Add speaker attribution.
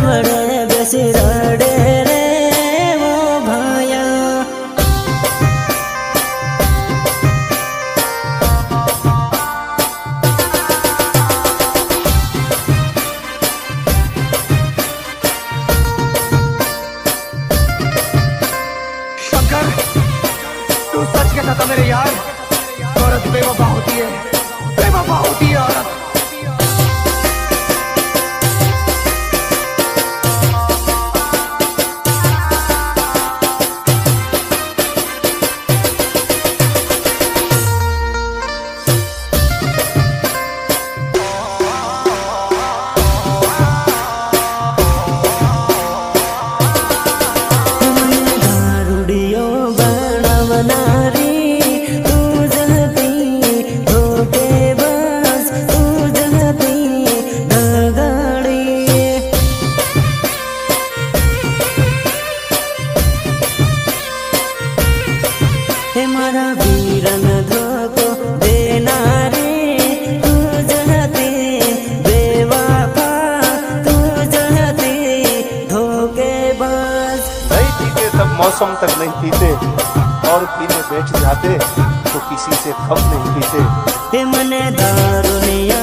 Speaker 1: वड़े बेसी रड़े रे वो भाया।
Speaker 2: शंकर, तू सच कहता था मेरे यार, औरत बेवफा होती है, बेवफा होती है औरत। मारा वीरन धोको देना रे तू जहते बेवफा, तू जहते धोखेबाज।
Speaker 3: नहीं पीते तब मौसम तक नहीं पीते, और पीने बैठ जाते तो किसी से कम नहीं पीते।
Speaker 1: मने दारुनिया